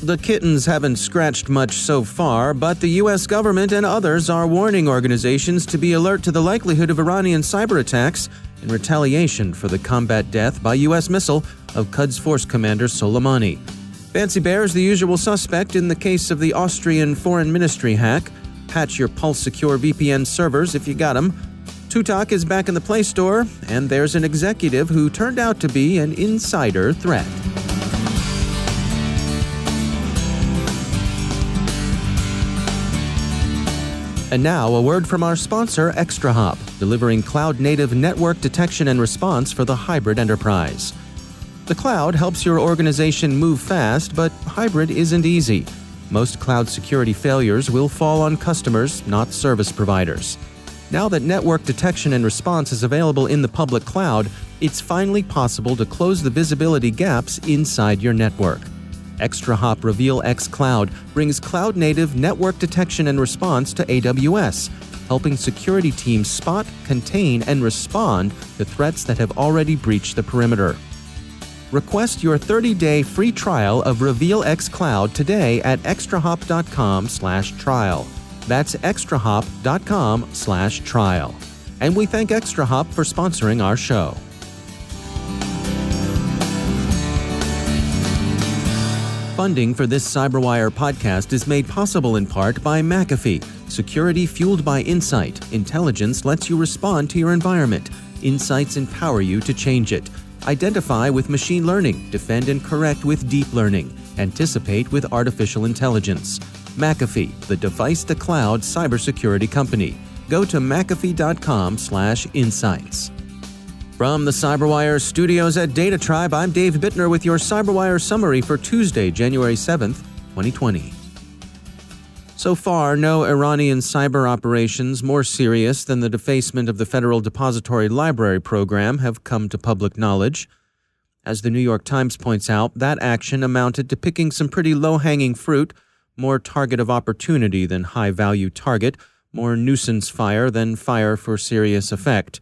The kittens haven't scratched much so far, but the U.S. government and others are warning organizations to be alert to the likelihood of Iranian cyberattacks in retaliation for the combat death by U.S. missile of Quds Force commander Soleimani. Fancy Bear is the usual suspect in the case of the Austrian Foreign Ministry hack. Patch your Pulse Secure VPN servers if you got them. ToTok is back in the Play Store, and there's an executive who turned out to be an insider threat. And now, a word from our sponsor, ExtraHop, delivering cloud-native network detection and response for the hybrid enterprise. The cloud helps your organization move fast, but hybrid isn't easy. Most cloud security failures will fall on customers, not service providers. Now that network detection and response is available in the public cloud, it's finally possible to close the visibility gaps inside your network. ExtraHop Reveal X Cloud brings cloud-native network detection and response to AWS, helping security teams spot, contain, and respond to threats that have already breached the perimeter. Request your 30-day free trial of Reveal X Cloud today at extrahop.com/trial. That's extrahop.com/trial. And we thank ExtraHop for sponsoring our show. Funding for this CyberWire podcast is made possible in part by McAfee. Security fueled by insight. Intelligence lets you respond to your environment. Insights empower you to change it. Identify with machine learning. Defend and correct with deep learning. Anticipate with artificial intelligence. McAfee, the device-to-cloud cybersecurity company. Go to mcafee.com/insights. From the CyberWire studios at Data Tribe, I'm Dave Bittner with your CyberWire summary for Tuesday, January 7th, 2020. So far, no Iranian cyber operations more serious than the defacement of the Federal Depository Library program have come to public knowledge. As the New York Times points out, that action amounted to picking some pretty low-hanging fruit, more target of opportunity than high-value target, more nuisance fire than fire for serious effect.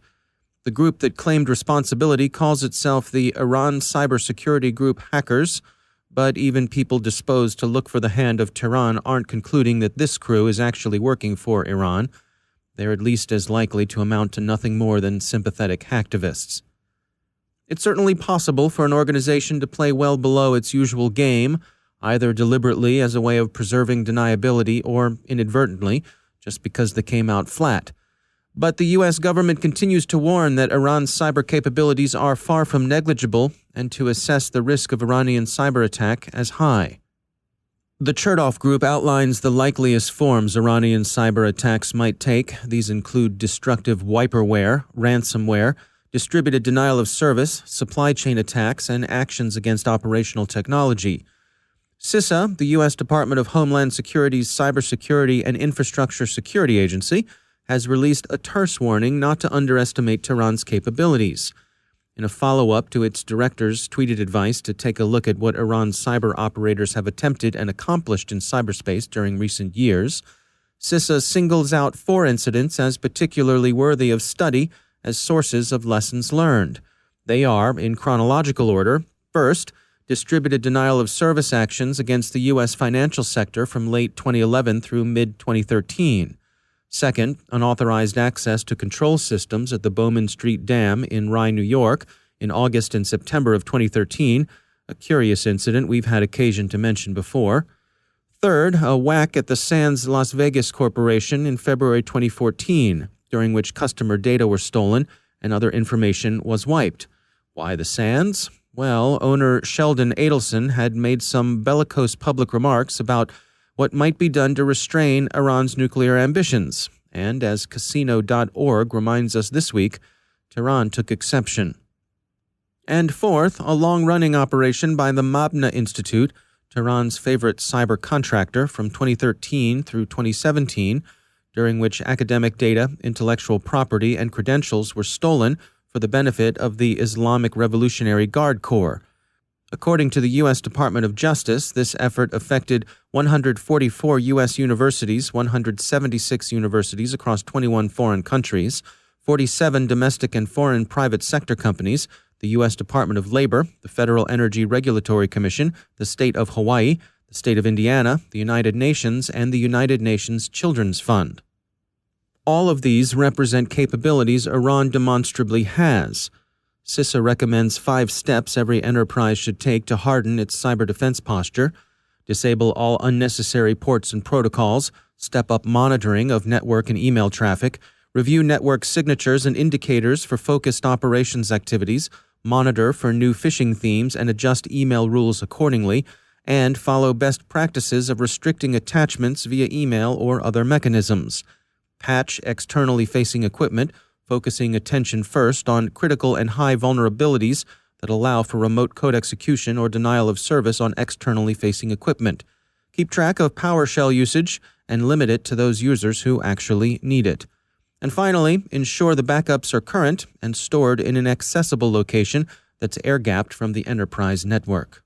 The group that claimed responsibility calls itself the Iran Cybersecurity Group Hackers, but even people disposed to look for the hand of Tehran aren't concluding that this crew is actually working for Iran. They're at least as likely to amount to nothing more than sympathetic hacktivists. It's certainly possible for an organization to play well below its usual game, either deliberately as a way of preserving deniability or inadvertently, just because they came out flat. But the U.S. government continues to warn that Iran's cyber capabilities are far from negligible and to assess the risk of Iranian cyber attack as high. The Chertoff Group outlines the likeliest forms Iranian cyber attacks might take. These include destructive wiperware, ransomware, distributed denial of service, supply chain attacks, and actions against operational technology. CISA, the U.S. Department of Homeland Security's Cybersecurity and Infrastructure Security Agency, has released a terse warning not to underestimate Tehran's capabilities. In a follow-up to its director's tweeted advice to take a look at what Iran's cyber operators have attempted and accomplished in cyberspace during recent years, CISA singles out 4 incidents as particularly worthy of study as sources of lessons learned. They are, in chronological order, first, distributed denial of service actions against the U.S. financial sector from late 2011 through mid-2013. Second, unauthorized access to control systems at the Bowman Street Dam in Rye, New York, in August and September of 2013, a curious incident we've had occasion to mention before. Third, a whack at the Sands Las Vegas Corporation in February 2014, during which customer data were stolen and other information was wiped. Why the Sands? Well, owner Sheldon Adelson had made some bellicose public remarks about what might be done to restrain Iran's nuclear ambitions. And as Casino.org reminds us this week, Tehran took exception. And fourth, a long-running operation by the Mabna Institute, Tehran's favorite cyber contractor, from 2013 through 2017, during which academic data, intellectual property, and credentials were stolen for the benefit of the Islamic Revolutionary Guard Corps. According to the U.S. Department of Justice, this effort affected 144 U.S. universities, 176 universities across 21 foreign countries, 47 domestic and foreign private sector companies, the U.S. Department of Labor, the Federal Energy Regulatory Commission, the state of Hawaii, the state of Indiana, the United Nations, and the United Nations Children's Fund. All of these represent capabilities Iran demonstrably has. CISA recommends 5 steps every enterprise should take to harden its cyber defense posture: disable all unnecessary ports and protocols, step up monitoring of network and email traffic, review network signatures and indicators for focused operations activities, monitor for new phishing themes and adjust email rules accordingly, and follow best practices of restricting attachments via email or other mechanisms. Patch externally facing equipment, focusing attention first on critical and high vulnerabilities that allow for remote code execution or denial of service on externally facing equipment. Keep track of PowerShell usage and limit it to those users who actually need it. And finally, ensure the backups are current and stored in an accessible location that's air-gapped from the enterprise network.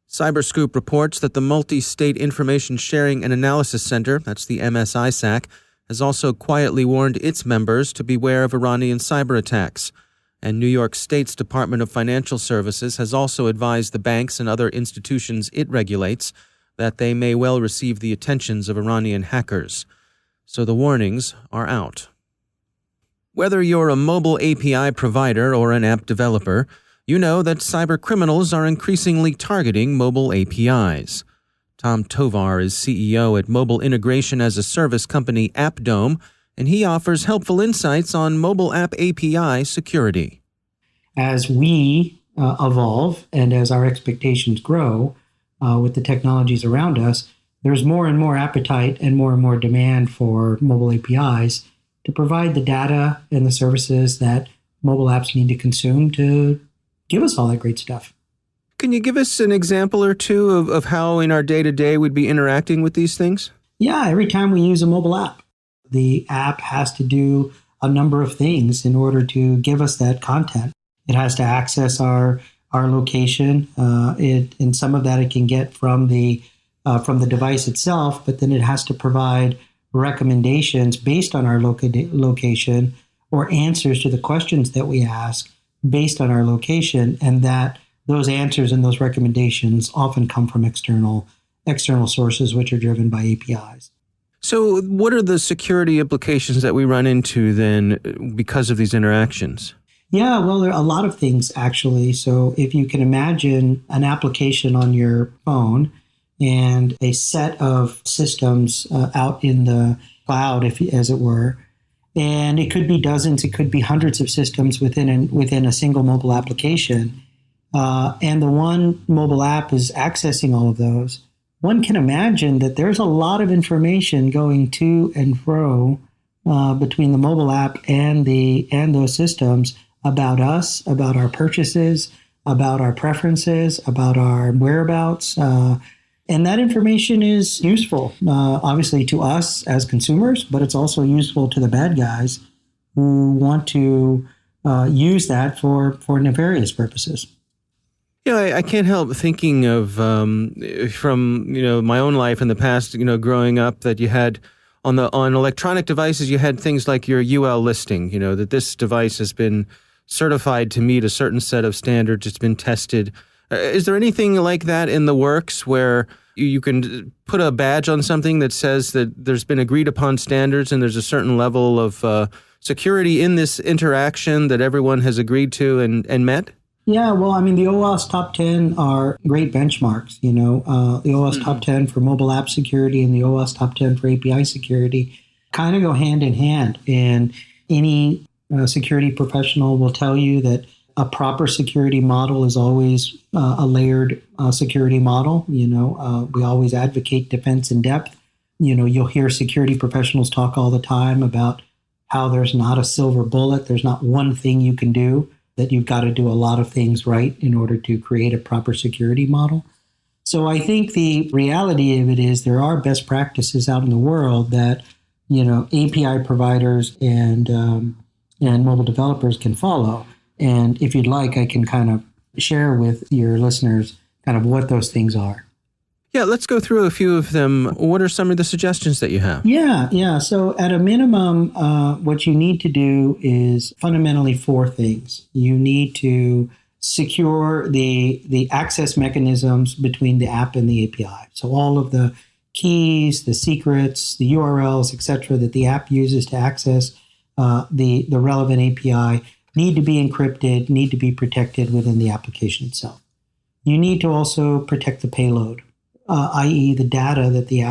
Cyberscoop reports that the Multi-State Information Sharing and Analysis Center, that's the MSISAC, has also quietly warned its members to beware of Iranian cyberattacks. And New York State's Department of Financial Services has also advised the banks and other institutions it regulates that they may well receive the attentions of Iranian hackers. So the warnings are out. Whether you're a mobile API provider or an app developer, you know that cybercriminals are increasingly targeting mobile APIs. Tom Tovar is CEO at mobile integration as a service company AppDome, and he offers helpful insights on mobile app API security. As we evolve and as our expectations grow with the technologies around us, there's more and more appetite and more demand for mobile APIs to provide the data and the services that mobile apps need to consume to give us all that great stuff. Can you give us an example or two of how in our day-to-day we'd be interacting with these things? Yeah, every time we use a mobile app, the app has to do a number of things in order to give us that content. It has to access our location. And some of that it can get from the device itself, but then it has to provide recommendations based on our location or answers to the questions that we ask based on our location, and that those answers and those recommendations often come from external sources, which are driven by APIs. So what are the security implications that we run into then because of these interactions? Yeah, well, there are a lot of things, actually. So if you can imagine an application on your phone and a set of systems out in the cloud, as it were, and it could be dozens, it could be hundreds of systems within a single mobile application, and the one mobile app is accessing all of those, one can imagine that there's a lot of information going to and fro between the mobile app and those systems about us, about our purchases, about our preferences, about our whereabouts. And that information is useful, obviously, to us as consumers, but it's also useful to the bad guys who want to use that for nefarious purposes. Yeah, I can't help thinking of from my own life in the past. Growing up, that you had on electronic devices, you had things like your UL listing. That this device has been certified to meet a certain set of standards. It's been tested. Is there anything like that in the works where you can put a badge on something that says that there's been agreed upon standards and there's a certain level of security in this interaction that everyone has agreed to and met? Yeah, well, I mean, the OWASP top 10 are great benchmarks. The OWASP top 10 for mobile app security and the OWASP top 10 for API security kind of go hand in hand. And any security professional will tell you that a proper security model is always a layered security model. We always advocate defense in depth. You'll hear security professionals talk all the time about how there's not a silver bullet. There's not one thing you can do, that you've got to do a lot of things right in order to create a proper security model. So I think the reality of it is there are best practices out in the world that, API providers and mobile developers can follow. And if you'd like, I can kind of share with your listeners kind of what those things are. Yeah, let's go through a few of them. What are some of the suggestions that you have? Yeah. So at a minimum, what you need to do is fundamentally 4 things. You need to secure the access mechanisms between the app and the API. So all of the keys, the secrets, the URLs, etc., that the app uses to access the relevant API need to be encrypted, need to be protected within the application itself. You need to also protect the payload, i.e., the data that the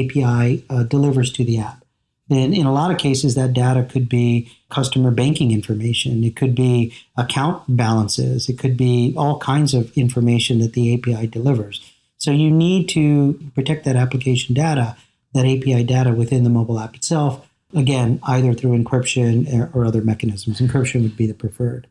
API delivers to the app. And in a lot of cases, that data could be customer banking information. It could be account balances. It could be all kinds of information that the API delivers. So you need to protect that application data, that API data within the mobile app itself, again, either through encryption or other mechanisms. Encryption would be the preferred.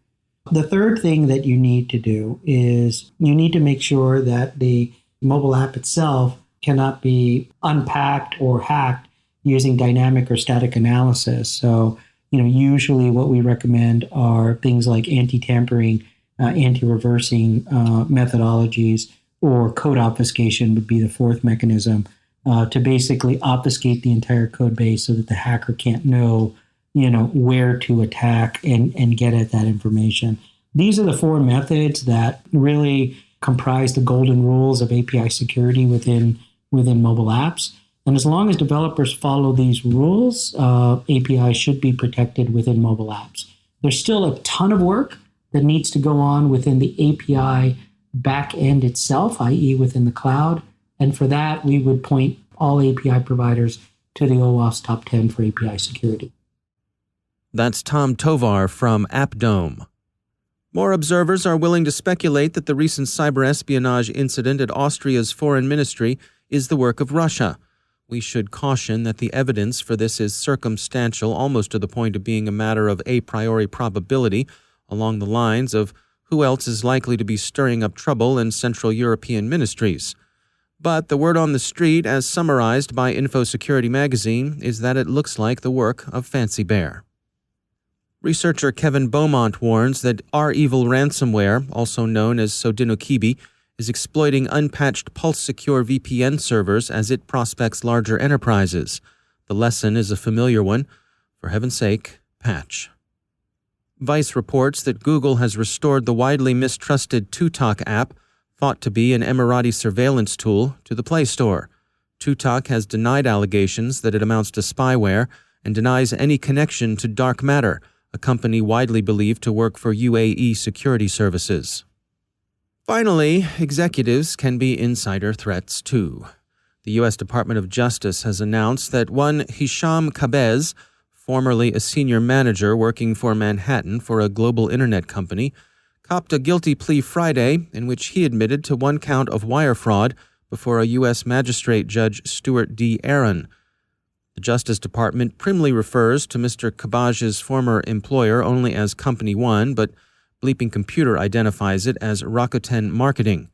The third thing that you need to do is you need to make sure that the mobile app itself cannot be unpacked or hacked using dynamic or static analysis. So, usually what we recommend are things like anti-tampering, anti-reversing methodologies, or code obfuscation would be the fourth mechanism, to basically obfuscate the entire code base so that the hacker can't know, where to attack and get at that information. These are the four methods that really comprise the golden rules of API security within mobile apps. And as long as developers follow these rules, APIs should be protected within mobile apps. There's still a ton of work that needs to go on within the API back end itself, i.e. within the cloud. And for that, we would point all API providers to the OWASP Top 10 for API security. That's Tom Tovar from AppDome. More observers are willing to speculate that the recent cyber espionage incident at Austria's Foreign Ministry is the work of Russia. We should caution that the evidence for this is circumstantial, almost to the point of being a matter of a priori probability, along the lines of who else is likely to be stirring up trouble in Central European ministries. But the word on the street, as summarized by InfoSecurity magazine, is that it looks like the work of Fancy Bear. Researcher Kevin Beaumont warns that R-Evil ransomware, also known as Sodinokibi, is exploiting unpatched Pulse Secure VPN servers as it prospects larger enterprises. The lesson is a familiar one. For heaven's sake, patch. Vice reports that Google has restored the widely mistrusted ToTok app, thought to be an Emirati surveillance tool, to the Play Store. ToTok has denied allegations that it amounts to spyware and denies any connection to Dark Matter, a company widely believed to work for UAE security services. Finally, executives can be insider threats too. The U.S. Department of Justice has announced that one Hisham Kabez, formerly a senior manager working for Manhattan for a global internet company, copped a guilty plea Friday in which he admitted to one count of wire fraud before a U.S. magistrate judge Stuart D. Aaron. The Justice Department primly refers to Mr. Kabaj's former employer only as Company One, but Bleeping Computer identifies it as Rakuten Marketing.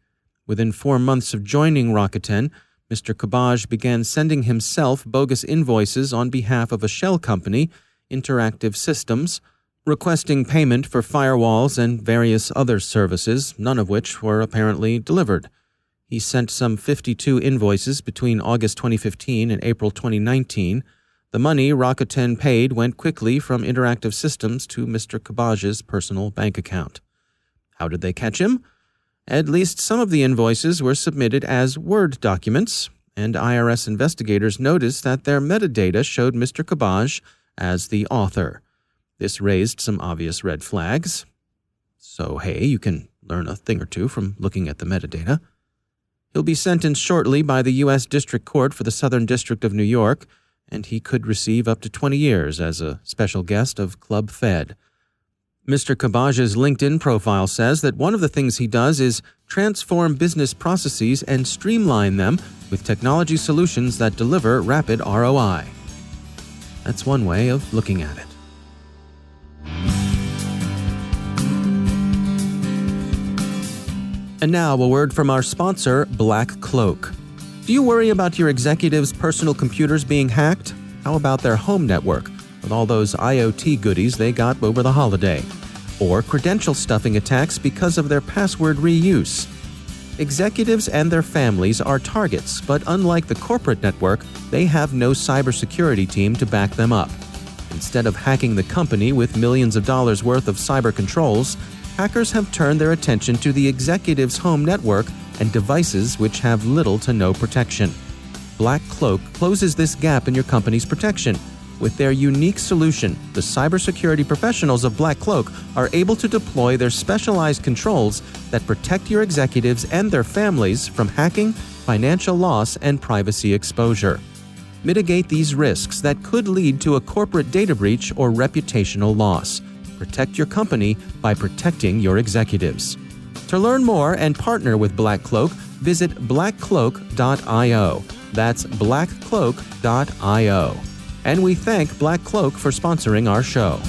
Within 4 months of joining Rakuten, Mr. Kabaj began sending himself bogus invoices on behalf of a shell company, Interactive Systems, requesting payment for firewalls and various other services, none of which were apparently delivered. He sent some 52 invoices between August 2015 and April 2019. The money Rakuten paid went quickly from Interactive Systems to Mr. Kabaj's personal bank account. How did they catch him? At least some of the invoices were submitted as Word documents, and IRS investigators noticed that their metadata showed Mr. Kabaj as the author. This raised some obvious red flags. So, hey, you can learn a thing or two from looking at the metadata. He'll be sentenced shortly by the U.S. District Court for the Southern District of New York, and he could receive up to 20 years as a special guest of Club Fed. Mr. Kabaj's LinkedIn profile says that one of the things he does is transform business processes and streamline them with technology solutions that deliver rapid ROI. That's one way of looking at it. And now a word from our sponsor, Black Cloak. Do you worry about your executives' personal computers being hacked? How about their home network, with all those IoT goodies they got over the holiday? Or credential stuffing attacks because of their password reuse? Executives and their families are targets, but unlike the corporate network, they have no cybersecurity team to back them up. Instead of hacking the company with millions of dollars worth of cyber controls, hackers have turned their attention to the executive's home network and devices which have little to no protection. Black Cloak closes this gap in your company's protection. With their unique solution, the cybersecurity professionals of Black Cloak are able to deploy their specialized controls that protect your executives and their families from hacking, financial loss, and privacy exposure. Mitigate these risks that could lead to a corporate data breach or reputational loss. Protect your company by protecting your executives. To learn more and partner with Black Cloak, visit blackcloak.io. That's blackcloak.io. And we thank Black Cloak for sponsoring our show.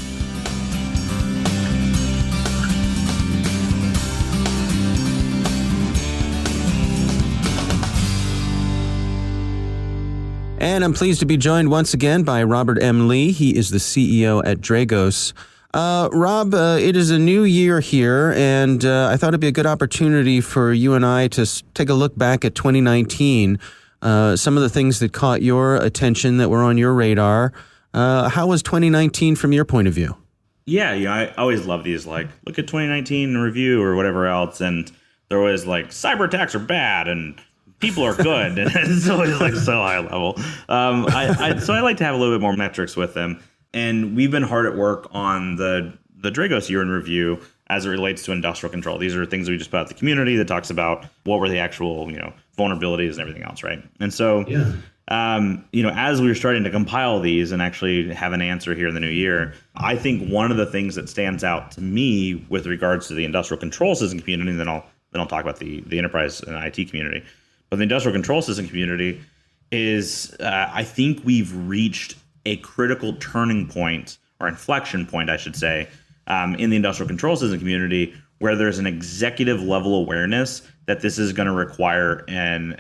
And I'm pleased to be joined once again by Robert M. Lee. He is the CEO at Dragos. Rob, it is a new year here, and I thought it'd be a good opportunity for you and I to take a look back at 2019. Some of the things that caught your attention that were on your radar. How was 2019 from your point of view? Yeah, I always love these, like, look at 2019 in review or whatever else, and they're always like, cyber attacks are bad and people are good, and it's always like so high level. So I like to have a little bit more metrics with them, and we've been hard at work on the Dragos year in review as it relates to industrial control. These are things we just put out the community that talks about what were the actual, vulnerabilities and everything else, right? And so, as we were starting to compile these and actually have an answer here in the new year, I think one of the things that stands out to me with regards to the industrial control system community, and then I'll talk about the enterprise and IT community, but the industrial control system community is, I think we've reached a critical turning point, or inflection point, I should say, in the industrial control system community, where there's an executive level awareness that this is going to require an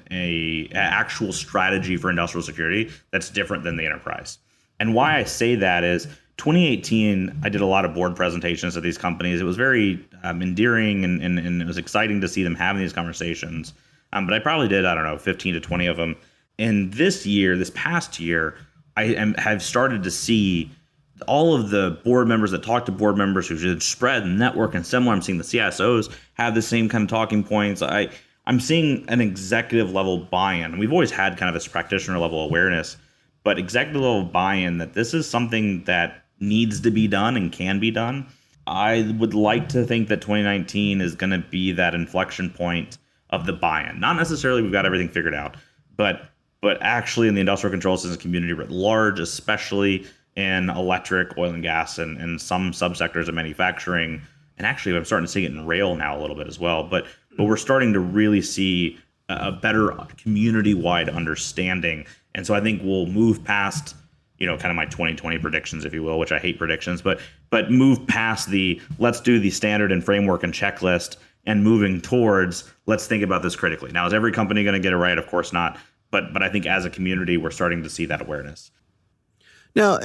actual strategy for industrial security that's different than the enterprise. And why I say that is 2018, I did a lot of board presentations at these companies. It was very endearing and it was exciting to see them having these conversations. But I probably did, 15 to 20 of them. And this past year, have started to see all of the board members that talk to board members who should spread and network and similar. I'm seeing the CSOs have the same kind of talking points. I'm seeing an executive level buy-in. We've always had kind of this practitioner level awareness, but executive level buy-in that this is something that needs to be done and can be done. I would like to think that 2019 is going to be that inflection point of the buy-in. Not necessarily we've got everything figured out, but actually in the industrial control systems community writ large, especially in electric, oil and gas, and some subsectors of manufacturing. And actually, I'm starting to see it in rail now a little bit as well. But we're starting to really see a better community-wide understanding. And so I think we'll move past, kind of my 2020 predictions, if you will, which I hate predictions, but move past the let's do the standard and framework and checklist and moving towards let's think about this critically. Now, is every company going to get it right? Of course not. But I think as a community, we're starting to see that awareness. Now,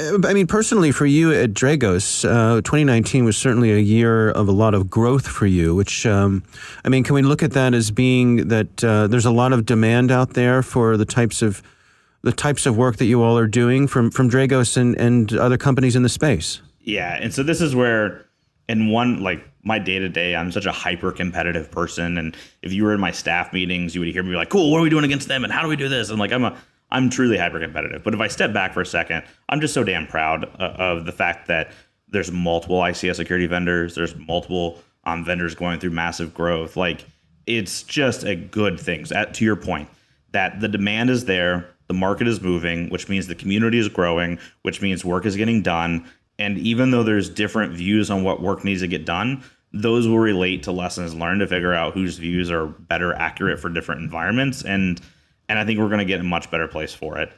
personally for you at Dragos, 2019 was certainly a year of a lot of growth for you, which, can we look at that as being that there's a lot of demand out there for the types of work that you all are doing from Dragos and other companies in the space? Yeah, and so this is where, my day-to-day, I'm such a hyper-competitive person, and if you were in my staff meetings, you would hear me be like, cool, what are we doing against them, and how do we do this? And I'm truly hyper-competitive. But if I step back for a second, I'm just so damn proud of the fact that there's multiple ICS security vendors. There's multiple vendors going through massive growth. It's just a good thing. So to your point, that the demand is there, the market is moving, which means the community is growing, which means work is getting done. And even though there's different views on what work needs to get done, those will relate to lessons learned to figure out whose views are better accurate for different environments. And I think we're going to get in a much better place for it.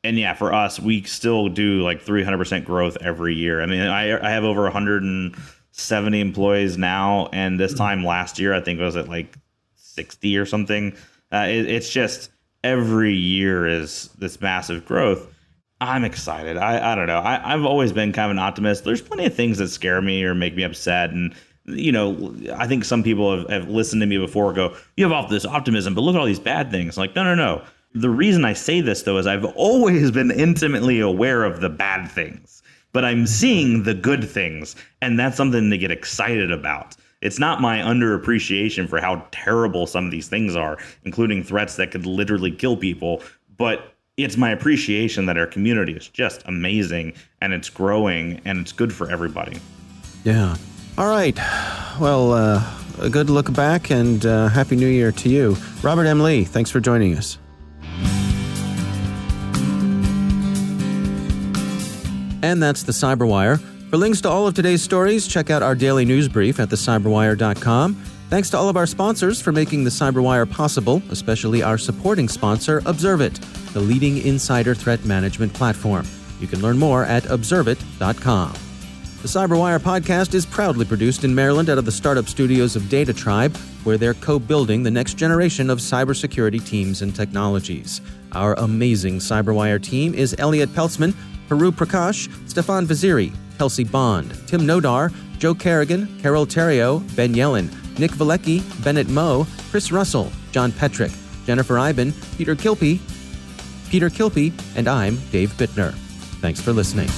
And yeah, for us, we still do 300% growth every year. I have over 170 employees now. And this time last year, I think it was at 60 or something. It's just every year is this massive growth. I'm excited. I don't know. I've always been kind of an optimist. There's plenty of things that scare me or make me upset. And I think some people have listened to me before go, you have all this optimism, but look at all these bad things. No. The reason I say this, though, is I've always been intimately aware of the bad things, but I'm seeing the good things. And that's something to get excited about. It's not my underappreciation for how terrible some of these things are, including threats that could literally kill people, but it's my appreciation that our community is just amazing, and it's growing, and it's good for everybody. Yeah. All right. Well, a good look back, and Happy New Year to you. Robert M. Lee, thanks for joining us. And that's the CyberWire. For links to all of today's stories, check out our daily news brief at thecyberwire.com. Thanks to all of our sponsors for making the CyberWire possible, especially our supporting sponsor, Observit, the leading insider threat management platform. You can learn more at observit.com. The CyberWire podcast is proudly produced in Maryland out of the startup studios of Data Tribe, where they're co-building the next generation of cybersecurity teams and technologies. Our amazing CyberWire team is Elliot Peltzman, Haru Prakash, Stefan Vaziri, Kelsey Bond, Tim Nodar, Joe Kerrigan, Carol Terrio, Ben Yellen, Nick Valecki, Bennett Moe, Chris Russell, John Petrick, Jennifer Iben, Peter Kilpie, and I'm Dave Bittner. Thanks for listening.